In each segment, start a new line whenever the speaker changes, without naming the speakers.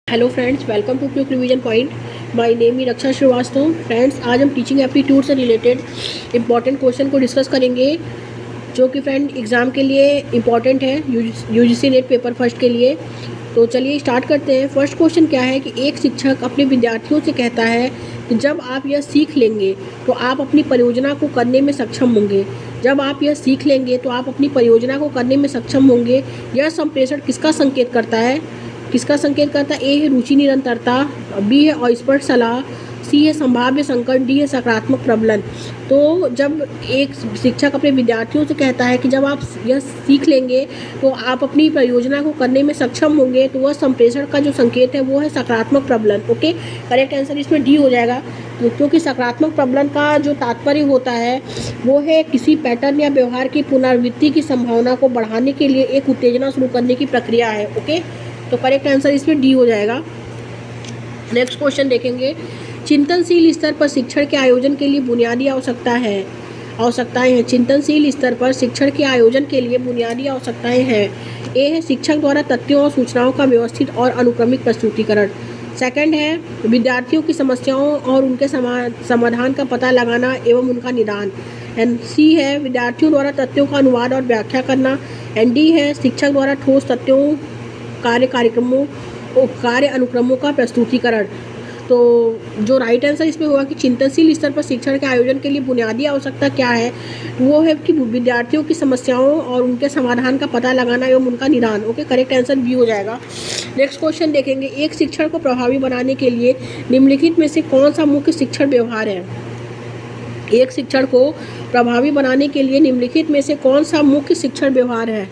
Hello friends, welcome to quick revision point. My name is Raksha Shrivastava. Friends, आज हम teaching aptitude से related important question को discuss करेंगे, जो कि फ्रेंड एग्ज़ाम के लिए इम्पॉर्टेंट है, यूजीसी नेट पेपर फर्स्ट के लिए। तो चलिए स्टार्ट करते हैं। फर्स्ट क्वेश्चन क्या है कि एक शिक्षक अपने विद्यार्थियों से कहता है कि जब आप यह सीख लेंगे तो आप अपनी परियोजना को करने में सक्षम होंगे। जब आप यह सीख लेंगे तो आप अपनी परियोजना को करने में सक्षम होंगे। यह संप्रेषण किसका संकेत करता है? ए है रुचि निरंतरता, बी है अस्पष्ट सलाह, सी है संभाव्य संकट, डी है सकारात्मक प्रबलन। तो जब एक शिक्षक अपने विद्यार्थियों से कहता है कि जब आप यह सीख लेंगे तो आप अपनी परियोजना को करने में सक्षम होंगे, तो वह संप्रेषण का जो संकेत है वो है सकारात्मक प्रबलन। ओके, करेक्ट आंसर इसमें डी हो जाएगा, क्योंकि सकारात्मक प्रबलन का जो तात्पर्य होता है वो है किसी पैटर्न या व्यवहार की पुनरावृत्ति की संभावना को बढ़ाने के लिए एक उत्तेजना शुरू करने की प्रक्रिया है। ओके, तो करेक्ट आंसर इसमें डी हो जाएगा। नेक्स्ट क्वेश्चन देखेंगे। चिंतनशील स्तर पर शिक्षण के आयोजन के लिए बुनियादी आवश्यकताएं हैं। चिंतनशील स्तर पर शिक्षण के आयोजन के लिए बुनियादी आवश्यकताएं हैं। ए है शिक्षक द्वारा तथ्यों और सूचनाओं का व्यवस्थित और अनुक्रमिक प्रस्तुतिकरण। सेकंड है विद्यार्थियों की समस्याओं और उनके समाधान का पता लगाना एवं उनका निदान। एंड सी है विद्यार्थियों द्वारा तथ्यों का अनुवाद और व्याख्या करना। एंड डी है शिक्षक द्वारा ठोस तथ्यों, कार्य अनुक्रमों का प्रस्तुतिकरण। तो जो राइट आंसर इसमें होगा कि चिंतनशील स्तर पर शिक्षण के आयोजन के लिए बुनियादी आवश्यकता क्या है, वो है कि विद्यार्थियों की समस्याओं और उनके समाधान का पता लगाना एवं उनका निदान। ओके, करेक्ट आंसर बी हो जाएगा। नेक्स्ट क्वेश्चन देखेंगे। एक शिक्षण को प्रभावी बनाने के लिए निम्नलिखित में से कौन सा मुख्य शिक्षण व्यवहार है? एक शिक्षण को प्रभावी बनाने के लिए निम्नलिखित में से कौन सा मुख्य शिक्षण व्यवहार है?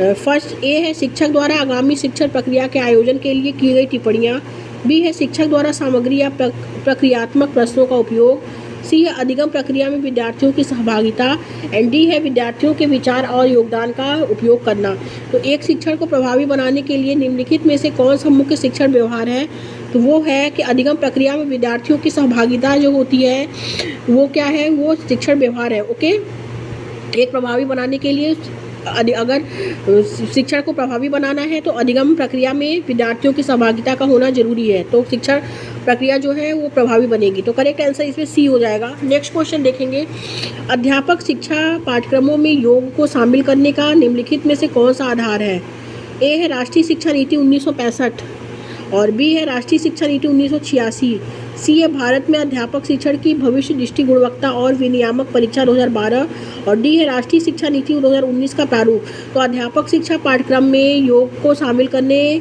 फर्स्ट ए है शिक्षक द्वारा आगामी शिक्षण प्रक्रिया के आयोजन के लिए की गई टिप्पणियाँ। बी है शिक्षक द्वारा सामग्री या प्रक्रियात्मक प्रश्नों का उपयोग। सी है अधिगम प्रक्रिया में विद्यार्थियों की सहभागिता। एंड डी है विद्यार्थियों के विचार और योगदान का उपयोग करना। तो एक शिक्षण को प्रभावी बनाने के लिए निम्नलिखित में से कौन सा मुख्य शिक्षण व्यवहार है? तो वो है कि अधिगम प्रक्रिया में विद्यार्थियों की सहभागिता जो होती है वो क्या है, वो शिक्षण व्यवहार है। ओके, एक प्रभावी बनाने के लिए अगर शिक्षण को प्रभावी बनाना है तो अधिगम प्रक्रिया में विद्यार्थियों की सहभागिता का होना जरूरी है, तो शिक्षण प्रक्रिया जो है वो प्रभावी बनेगी। तो करेक्ट आंसर इसमें सी हो जाएगा। नेक्स्ट क्वेश्चन देखेंगे। अध्यापक शिक्षा पाठ्यक्रमों में योग को शामिल करने का निम्नलिखित में से कौन सा आधार है? ए है राष्ट्रीय शिक्षा नीति 1965 और बी है राष्ट्रीय शिक्षा नीति 1986। सी है भारत में अध्यापक शिक्षण की भविष्य दृष्टि गुणवत्ता और विनियामक परीक्षा 2012 और डी है राष्ट्रीय शिक्षा नीति 2019 का प्रारूप। तो अध्यापक शिक्षा पाठ्यक्रम में योग को शामिल करने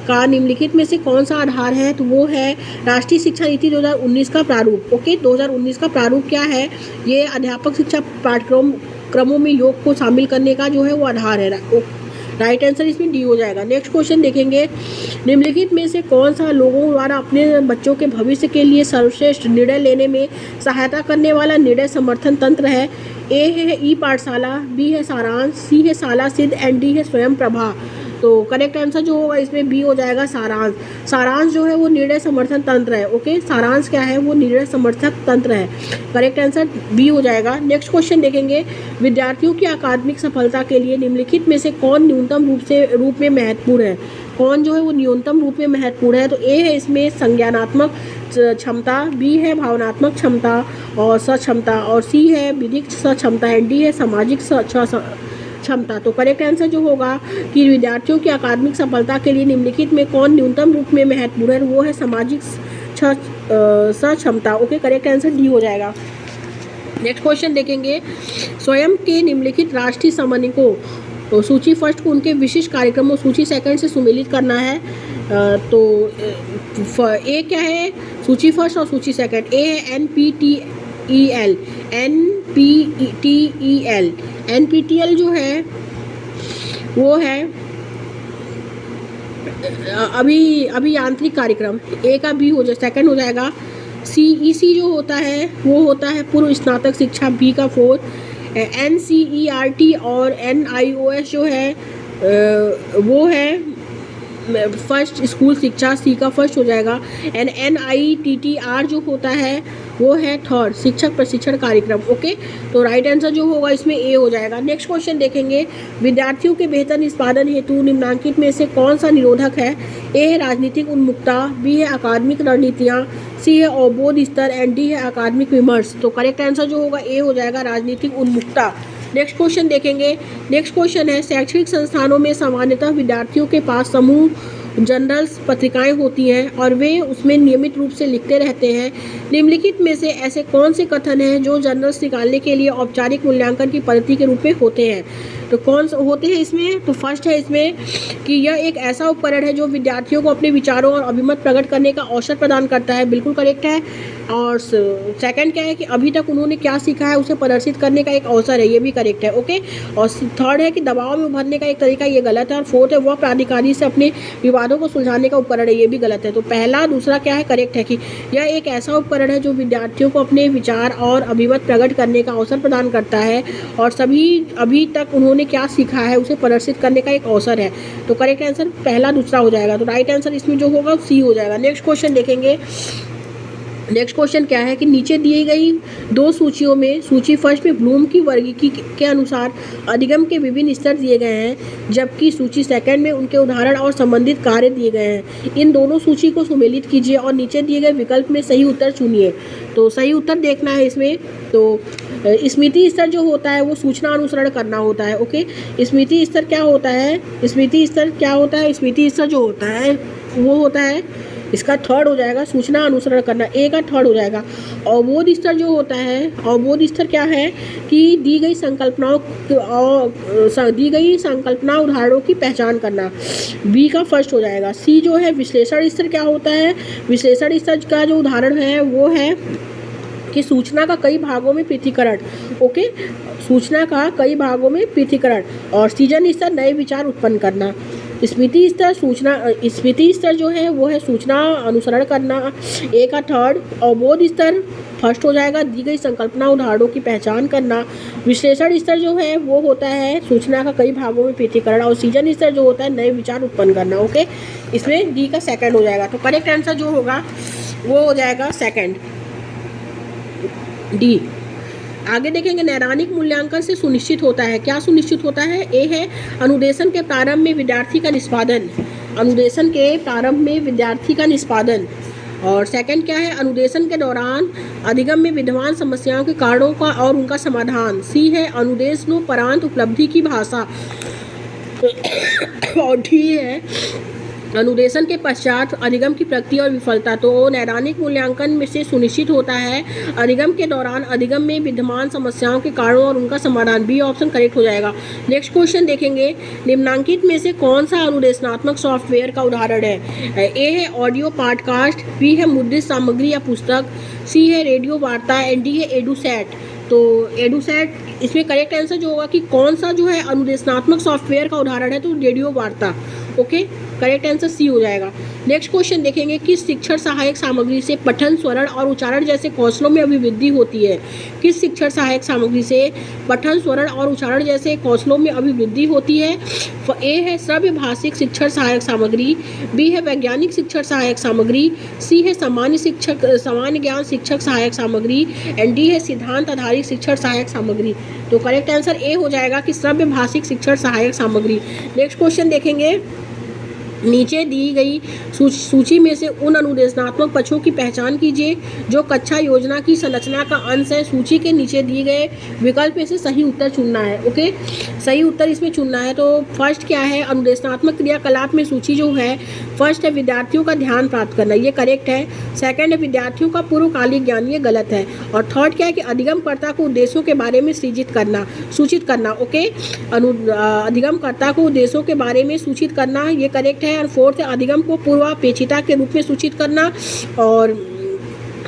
का निम्नलिखित में से कौन सा आधार है? तो वो है राष्ट्रीय शिक्षा नीति 2019 का प्रारूप। ओके, 2019 का प्रारूप क्या है? ये अध्यापक शिक्षा पाठ्यक्रमों में योग को शामिल करने का जो है वो आधार है। राइट आंसर इसमें डी हो जाएगा। नेक्स्ट क्वेश्चन देखेंगे। निम्नलिखित में से कौन सा लोगों द्वारा अपने बच्चों के भविष्य के लिए सर्वश्रेष्ठ निर्णय लेने में सहायता करने वाला निर्णय समर्थन तंत्र है? ए है ई पाठशाला, बी है सारांश, सी है शाला सिद्ध एंड डी है स्वयं प्रभा। तो करेक्ट आंसर जो होगा इसमें बी हो जाएगा, सारांश। सारांश जो है वो निर्णय समर्थन तंत्र है। ओके, सारांश क्या है? वो निर्णय समर्थक तंत्र है। करेक्ट आंसर बी हो जाएगा। नेक्स्ट क्वेश्चन देखेंगे। विद्यार्थियों की अकादमिक सफलता के लिए निम्नलिखित में से कौन न्यूनतम रूप में महत्वपूर्ण है? कौन जो है वो न्यूनतम रूप में महत्वपूर्ण है? तो ए है इसमें संज्ञानात्मक क्षमता, बी है भावनात्मक क्षमता और सक्षमता और सी है विधिक सक्षमता एंड डी है सामाजिक क्षमता। तो करेक्ट आंसर जो होगा कि विद्यार्थियों की अकादमिक सफलता के लिए निम्नलिखित में कौन न्यूनतम रूप में महत्वपूर्ण है? वो है सामाजिक सक्षमता। ओके, करेक्ट आंसर डी हो जाएगा। नेक्स्ट क्वेश्चन देखेंगे। स्वयं के निम्नलिखित राष्ट्रीय समन्वयकों तो सूची फर्स्ट को उनके विशिष्ट कार्यक्रमों सूची सेकंड से सुमेलित करना है। तो ए क्या है? सूची फर्स्ट और सूची सेकंड। ए है NPTEL। NPTEL जो है वो है अभी आंतरिक कार्यक्रम। ए का बी हो जाए, सेकंड हो जाएगा। CEC जो होता है वो होता है पूर्व स्नातक शिक्षा, बी का फोर्थ। NCERT और NIOS जो है वो है फर्स्ट स्कूल शिक्षा, सी का फर्स्ट हो जाएगा। एंड NITTR जो होता है वो है थर्ड, शिक्षक प्रशिक्षण कार्यक्रम। ओके, तो राइट आंसर जो होगा इसमें ए हो जाएगा। नेक्स्ट क्वेश्चन देखेंगे, विद्यार्थियों के बेहतर निष्पादन हेतु निम्नलिखित में से कौन सा निरोधक है? ए है राजनीतिक उन्मुखता, बी है अकादमिक रणनीतियाँ, सी है अवबोध स्तर एंड डी है अकादमिक विमर्श। तो करेक्ट आंसर जो होगा ए हो जाएगा, राजनीतिक उन्मुखता। नेक्स्ट क्वेश्चन देखेंगे, नेक्स्ट क्वेश्चन है, शैक्षणिक संस्थानों में सामान्यतः विद्यार्थियों के पास समूह जर्नल्स पत्रिकाएं होती हैं और वे उसमें नियमित रूप से लिखते रहते हैं। निम्नलिखित में से ऐसे कौन से कथन हैं जो जर्नल्स निकालने के लिए औपचारिक मूल्यांकन की पद्धति के रूप में होते हैं? तो कौन से होते हैं इसमें? तो फर्स्ट है इसमें कि यह एक ऐसा उपकरण है जो विद्यार्थियों को अपने विचारों और अभिमत प्रकट करने का अवसर प्रदान करता है, बिल्कुल करेक्ट है। और सेकंड क्या है कि अभी तक उन्होंने क्या सीखा है उसे प्रदर्शित करने का एक अवसर है, ये भी करेक्ट है। ओके, और थर्ड है कि दबाव में उभरने का एक तरीका, ये गलत है। और फोर्थ है वह प्राधिकारी से अपने विवादों को सुलझाने का उपकरण है, ये भी गलत है। तो पहला दूसरा क्या है, करेक्ट है कि यह एक ऐसा उपकरण है जो विद्यार्थियों को अपने विचार और अभिमत प्रकट करने का अवसर प्रदान करता है और अभी तक उन्होंने क्या सीखा है उसे प्रदर्शित करने का एक अवसर है। तो करेक्ट आंसर पहला दूसरा हो जाएगा। तो राइट आंसर इसमें जो होगा सी हो जाएगा। नेक्स्ट क्वेश्चन देखेंगे, नेक्स्ट क्वेश्चन क्या है कि नीचे दी गई दो सूचियों में सूची फर्स्ट में ब्लूम की वर्गीकी के अनुसार अधिगम के विभिन्न स्तर दिए गए हैं, जबकि सूची सेकंड में उनके उदाहरण और संबंधित कार्य दिए गए हैं। इन दोनों सूची को सम्मिलित कीजिए और नीचे दिए गए विकल्प में सही उत्तर चुनिए। तो सही उत्तर देखना है इसमें। तो स्मृति स्तर जो होता है वो सूचना अनुसरण करना होता है। ओके, स्मृति स्तर क्या होता है? स्मृति स्तर क्या होता है? स्मृति स्तर जो होता है वो होता है, इसका थर्ड हो जाएगा, सूचना अनुसरण करना, ए का थर्ड हो जाएगा। अवबोध स्तर जो होता है, अवबोध स्तर क्या है कि दी गई संकल्पना उदाहरणों की पहचान करना, बी का फर्स्ट हो जाएगा। सी जो है विश्लेषण स्तर क्या होता है? विश्लेषण स्तर का जो उदाहरण है वो है कि सूचना का कई भागों में पृथक्करण। ओके, सूचना का कई भागों में पृथक्करण। और सृजन स्तर नए विचार उत्पन्न करना। स्मृति स्तर जो है वो है सूचना अनुसरण करना, ए का थर्ड। अवबोध स्तर फर्स्ट हो जाएगा, दी गई संकल्पना उदाहरणों की पहचान करना। विश्लेषण स्तर जो है वो होता है सूचना का कई भागों में पृथक्करण। और सृजन स्तर जो होता है नए विचार उत्पन्न करना। ओके, इसमें डी का सेकंड हो जाएगा। तो करेक्ट आंसर जो होगा वो हो जाएगा सेकंड, डी। आगे देखेंगे, नैदानिक मूल्यांकन से सुनिश्चित होता है, क्या सुनिश्चित होता है? ए है अनुदेशन के प्रारंभ में विद्यार्थी का निष्पादन, अनुदेशन के प्रारंभ में विद्यार्थी का निष्पादन। और सेकंड क्या है? अनुदेशन के दौरान अधिगम में विद्यमान समस्याओं के कारणों का और उनका समाधान। सी है अनुदेशनोपरांत उपलब्धि की भाषा। और डी है अनुदेशन के पश्चात अधिगम की प्रगति और विफलता। तो नैदानिक मूल्यांकन में से सुनिश्चित होता है अधिगम के दौरान अधिगम में विद्यमान समस्याओं के कारणों और उनका समाधान, बी ऑप्शन करेक्ट हो जाएगा। नेक्स्ट क्वेश्चन देखेंगे, निम्नांकित में से कौन सा अनुदेशनात्मक सॉफ्टवेयर का उदाहरण है? ए है ऑडियो पॉडकास्ट, बी है मुद्रित सामग्री या पुस्तक, सी है रेडियो वार्ता एंड डी है एडुसैट। तो एडुसैट इसमें करेक्ट आंसर जो होगा कि कौन सा जो है अनुदेशनात्मक सॉफ्टवेयर का उदाहरण है, तो रेडियो वार्ता। ओके, करेक्ट आंसर सी हो जाएगा। नेक्स्ट क्वेश्चन देखेंगे, किस शिक्षण सहायक सामग्री से पठन, स्वरण और उच्चारण जैसे कौशलों में अभिवृद्धि होती है? किस शिक्षण सहायक सामग्री से पठन, स्वरण और उच्चारण जैसे कौशलों में अभिवृद्धि होती है? ए है श्रव्य भाषिक शिक्षण सहायक सामग्री, बी है वैज्ञानिक शिक्षण सहायक सामग्री, सी है सामान्य ज्ञान शिक्षक सहायक सामग्री एंड डी है सिद्धांत आधारित शिक्षण सहायक सामग्री। तो करेक्ट आंसर ए हो जाएगा कि श्रव्य भाषिक शिक्षण सहायक सामग्री। नेक्स्ट क्वेश्चन देखेंगे, नीचे दी गई सूची में से उन अनुदेशनात्मक पक्षों की पहचान कीजिए जो कक्षा योजना की संरचना का अंश है। सूची के नीचे दिए गए विकल्प में से सही उत्तर चुनना है। ओके, सही उत्तर इसमें चुनना है। तो फर्स्ट क्या है? अनुदेशनात्मक क्रियाकलाप में सूची जो है फर्स्ट है विद्यार्थियों का ध्यान प्राप्त करना, ये करेक्ट है। सेकंड है विद्यार्थियों का पूर्वकालिक ज्ञान, ये गलत है। और थर्ड क्या है कि अधिगमकर्ता को उद्देश्यों के बारे में सूचित करना। ओके, अधिगमकर्ता को उद्देश्यों के बारे में सूचित करना, ये करेक्ट है। और फोर्थ है अधिगम को पूर्वापेक्षिता के रूप में सूचित करना। और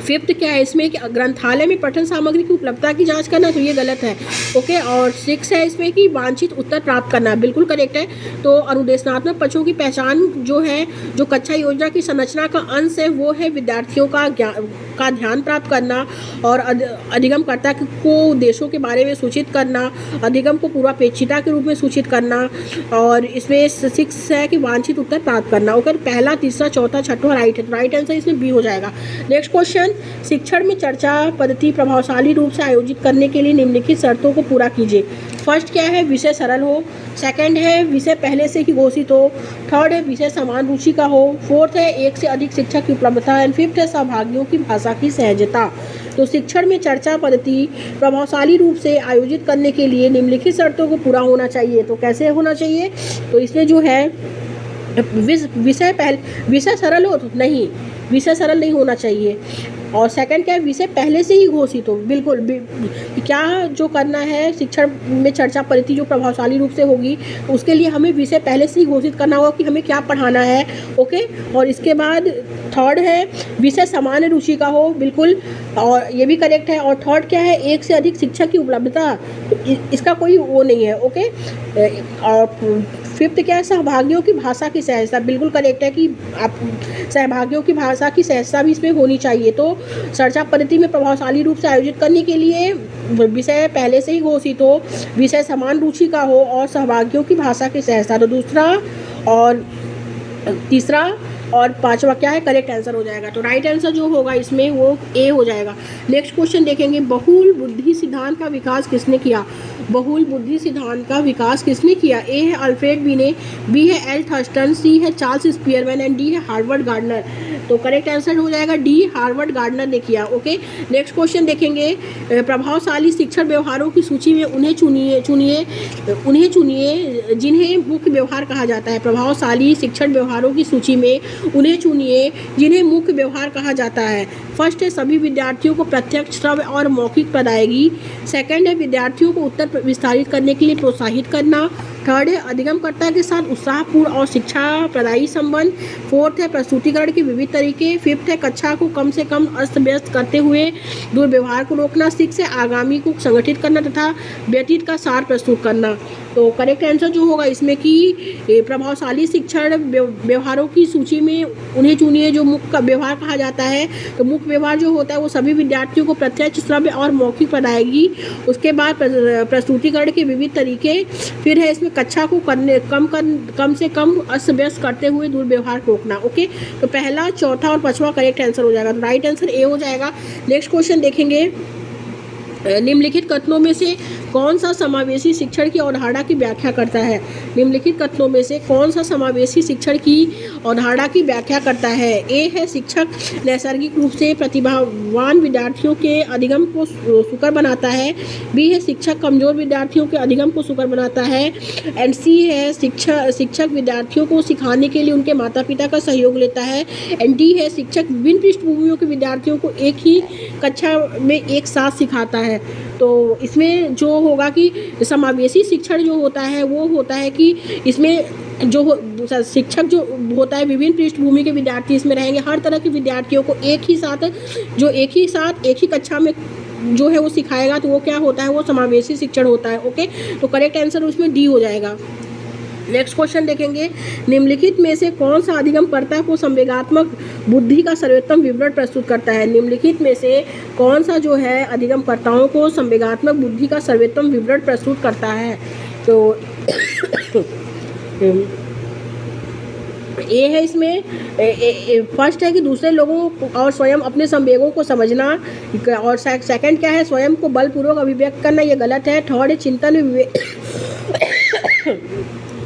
फिफ्थ क्या है इसमें कि ग्रंथालय में पठन सामग्री की उपलब्धता की जांच करना, तो ये गलत है। ओके, और सिक्स है इसमें कि वांछित उत्तर प्राप्त करना, बिल्कुल करेक्ट है। तो अनुदेशनात्मक पक्षों की पहचान जो है, जो कक्षा योजना की संरचना का अंश है, वो है विद्यार्थियों का ध्यान प्राप्त करना और अधिगमकर्ता को उद्देश्यों के बारे में सूचित करना, अधिगम को पूर्वापेक्षिता के रूप में सूचित करना, और इसमें सिक्स है कि वांछित उत्तर प्राप्त करना। ओके, पहला, तीसरा, चौथा, छठवां राइट है, तो राइट आंसर इसमें बी हो जाएगा। नेक्स्ट क्वेश्चन, शिक्षण में चर्चा पद्धति प्रभावशाली रूप से आयोजित करने के लिए निम्नलिखित शर्तों को पूरा कीजिए। फर्स्ट क्या है, विषय सरल हो। सेकंड है, विषय पहले से ही घोषित हो। थर्ड है, विषय समान रुचि का हो। फोर्थ है, एक से अधिक शिक्षक की उपलब्धता। एंड फिफ्थ है, सहभागियों की भाषा की सहजता। तो शिक्षण में चर्चा पद्धति प्रभावशाली रूप से आयोजित करने के लिए निम्नलिखित शर्तों को पूरा होना चाहिए। तो कैसे होना चाहिए, तो इसमें जो है विषय सरल हो, तो नहीं, विषय सरल नहीं होना चाहिए। और सेकंड क्या है, विषय पहले से ही घोषित हो। बिल्कुल क्या जो करना है, शिक्षण में चर्चा पद्धति जो प्रभावशाली रूप से होगी, तो उसके लिए हमें विषय पहले से ही घोषित करना होगा कि हमें क्या पढ़ाना है। ओके, और इसके बाद थर्ड है, विषय समान रुचि का हो, बिल्कुल, और ये भी करेक्ट है। और थर्ड क्या है, एक से अधिक शिक्षक की उपलब्धता, इसका कोई वो नहीं है। ओके, और फिफ्थ क्या है, सहभागियों की भाषा की सहजता, बिल्कुल करेक्ट है कि आप सहभागियों की भाषा की सहजता भी इसमें होनी चाहिए। तो चर्चा पद्धति में प्रभावशाली रूप से आयोजित करने के लिए विषय पहले से ही घोषित हो, विषय समान रुचि का हो और सहभागियों की भाषा की सहजता। तो दूसरा और तीसरा और पांचवा क्या है, करेक्ट आंसर हो जाएगा। तो राइट आंसर जो होगा इसमें वो ए हो जाएगा। नेक्स्ट क्वेश्चन देखेंगे, बहुल बुद्धि सिद्धांत का विकास किसने किया। बहुल बुद्धि सिद्धांत का विकास किसने किया। ए है अल्फ्रेड बिने, बी है एल थर्स्टन, सी है चार्ल्स स्पीयरमैन एंड डी है हार्वर्ड गार्डनर। तो करेक्ट आंसर हो जाएगा डी, हार्वर्ड गार्डनर ने किया। ओके, नेक्स्ट क्वेश्चन देखेंगे, प्रभावशाली शिक्षण व्यवहारों की सूची में उन्हें चुनिए जिन्हें मुख्य व्यवहार कहा जाता है। प्रभावशाली शिक्षण व्यवहारों की सूची में उन्हें चुनिए जिन्हें मुख्य व्यवहार कहा जाता है। फर्स्ट है, सभी विद्यार्थियों को प्रत्यक्ष, श्रव्य और मौखिक प्रदायगी। सेकंड है, विद्यार्थियों को उत्तर विस्तारित करने के लिए प्रोत्साहित करना। थर्ड है, अधिगमकर्ता के साथ उत्साहपूर्ण और शिक्षा प्रदायी संबंध। फोर्थ है, प्रस्तुतिकरण के विविध तरीके। फिफ्थ है, कक्षा को कम से कम अस्त व्यस्त करते हुए दुर्व्यवहार को रोकना। सिक्स है, आगामी को संगठित करना तथा व्यतीत का सार प्रस्तुत करना। तो करेक्ट आंसर जो होगा इसमें कि प्रभावशाली शिक्षण व्यवहारों की सूची में उन्हें चुनिए जो मुख्य व्यवहार कहा जाता है। तो मुख्य व्यवहार जो होता है वो सभी विद्यार्थियों को प्रत्यक्ष, श्रव्य और मौखिक प्रदायगी, उसके बाद प्रस्तुतिकरण के विविध तरीके, फिर है इसमें कक्षा को कम से कम अस्त व्यस्त करते हुए दुर्व्यवहार रोकना। ओके, तो पहला, चौथा और पांचवा करेक्ट आंसर हो जाएगा। तो राइट आंसर ए हो जाएगा। नेक्स्ट क्वेश्चन देखेंगे, निम्नलिखित कथनों में से कौन सा समावेशी शिक्षण की अवधारणा की व्याख्या करता है। निम्नलिखित कथनों में से कौन सा समावेशी शिक्षण की अवधारणा की व्याख्या करता है। ए है, शिक्षक नैसर्गिक रूप से प्रतिभावान विद्यार्थियों के अधिगम को सुकर बनाता है। बी है, शिक्षक कमजोर विद्यार्थियों के अधिगम को सुकर बनाता है। एंड सी है, शिक्षक विद्यार्थियों को सिखाने के लिए उनके माता पिता का सहयोग लेता है। एंड डी है, शिक्षक विभिन्न पृष्ठभूमियों के विद्यार्थियों को एक ही कक्षा में एक साथ सिखाता है। तो इसमें जो होगा कि समावेशी शिक्षण जो होता है वो होता है कि इसमें जो शिक्षक जो होता है, विभिन्न पृष्ठभूमि के विद्यार्थी इसमें रहेंगे। हर तरह के विद्यार्थियों को एक ही कक्षा में जो है वो सिखाएगा। तो वो क्या होता है, वो समावेशी शिक्षण होता है। ओके, तो करेक्ट आंसर उसमें डी हो जाएगा। नेक्स्ट क्वेश्चन देखेंगे, निम्नलिखित में से कौन सा अधिगमकर्ता को संवेगात्मक बुद्धि का सर्वोत्तम विवरण प्रस्तुत करता है। निम्नलिखित में से कौन सा जो है अधिगमकर्ताओं को संवेगात्मक बुद्धि का सर्वोत्तम विवरण प्रस्तुत करता है। तो ए है इसमें फर्स्ट है कि दूसरे लोगों और स्वयं अपने संवेगों को समझना। और सेकंड क्या है, स्वयं को बलपूर्वक अभिव्यक्त करना, ये गलत है। थर्ड है,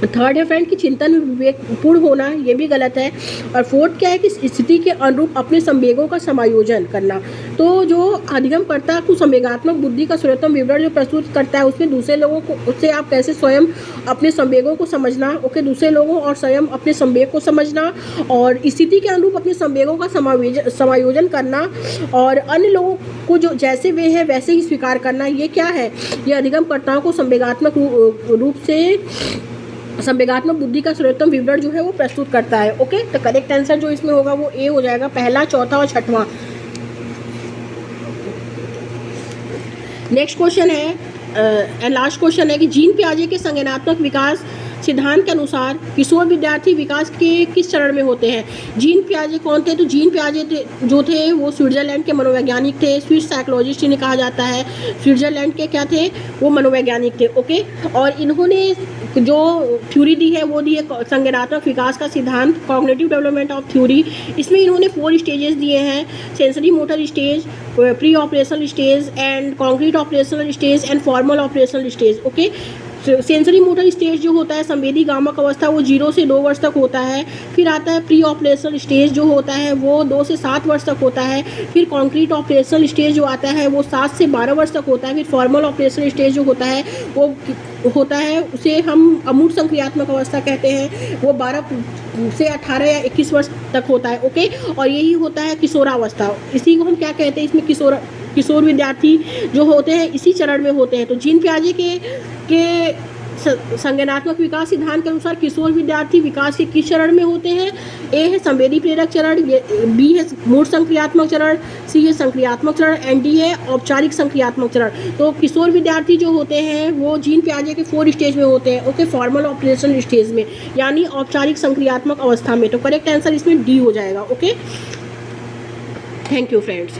थर्ड है फ्रेंड कि चिंतन में विवेकपूर्ण होना, ये भी गलत है। और फोर्थ क्या है कि स्थिति के अनुरूप अपने संवेगों का समायोजन करना। तो जो अधिगमकर्ता को संवेगात्मक बुद्धि का सर्वोत्तम विवरण जो प्रस्तुत करता है उसमें दूसरे लोगों को, उससे आप कैसे स्वयं अपने संवेगों को समझना। ओके, दूसरे लोगों और स्वयं अपने संवेग को समझना और स्थिति के अनुरूप अपने संवेगों का समायोजन करना और अन्य लोगों को जो जैसे वे हैं वैसे ही स्वीकार करना, ये क्या है, ये अधिगमकर्ताओं को संवेगात्मक रूप से संवेगात्मक बुद्धि का सर्वोत्तम विवरण जो है वो प्रस्तुत करता है। ओके, तो करेक्ट आंसर जो इसमें होगा वो ए हो जाएगा, पहला, चौथा और छठवां। नेक्स्ट क्वेश्चन है, लास्ट क्वेश्चन है कि जीन पियाजे के संज्ञानात्मक विकास सिद्धांत के अनुसार किशोर विद्यार्थी विकास के किस चरण में होते हैं। जीन पियाजे कौन थे? तो जीन पियाजे जो थे वो स्विट्जरलैंड के मनोवैज्ञानिक थे, स्विस साइकोलॉजिस्ट इन्हें कहा जाता है। स्विट्जरलैंड के क्या थे? वो मनोवैज्ञानिक थे। ओके, और इन्होंने जो थ्योरी दी है वो दी है संज्ञानात्मक विकास का सिद्धांत, कॉग्निटिव डेवलपमेंट ऑफ थ्योरी। इसमें इन्होंने 4 स्टेजेस दिए हैं, sensory motor stage, pre operational stage and concrete operational stage and formal operational stage. Okay, sensory motor stage जो होता है संवेदी गामक अवस्था वो 0 से 2 वर्ष तक होता है। फिर आता है प्री ऑपरेशनल स्टेज जो होता है वो 2 से 7 वर्ष तक होता है। फिर कॉन्क्रीट ऑपरेशनल स्टेज जो आता है वो 7 से 12 वर्ष तक होता है। फिर फॉर्मल ऑपरेशनल स्टेज जो होता है वो होता है उसे हम अमूर्त संक्रियात्मक अवस्था कहते हैं, वो 12 से 18 या 21 वर्ष तक होता है। ओके, और यही होता है किशोरावस्था, इसी को हम क्या कहते हैं, इसमें किशोर विद्यार्थी जो होते हैं इसी चरण में होते हैं। तो जीन पियाजे के संज्ञानात्मक विकास सिद्धांत के अनुसार किशोर विद्यार्थी विकास के किस चरण में होते हैं? ए है संवेदी प्रेरक चरण, बी है मूर्त संक्रियात्मक चरण, सी है संक्रियात्मक चरण एंड डी है औपचारिक संक्रियात्मक चरण। तो किशोर विद्यार्थी जो होते हैं वो जीन पियाजे के 4 स्टेज में होते हैं। ओके, फॉर्मल ऑपरेशनल स्टेज में यानी औपचारिक संक्रियात्मक अवस्था में। तो करेक्ट आंसर इसमें डी हो जाएगा। Okay, thank you friends.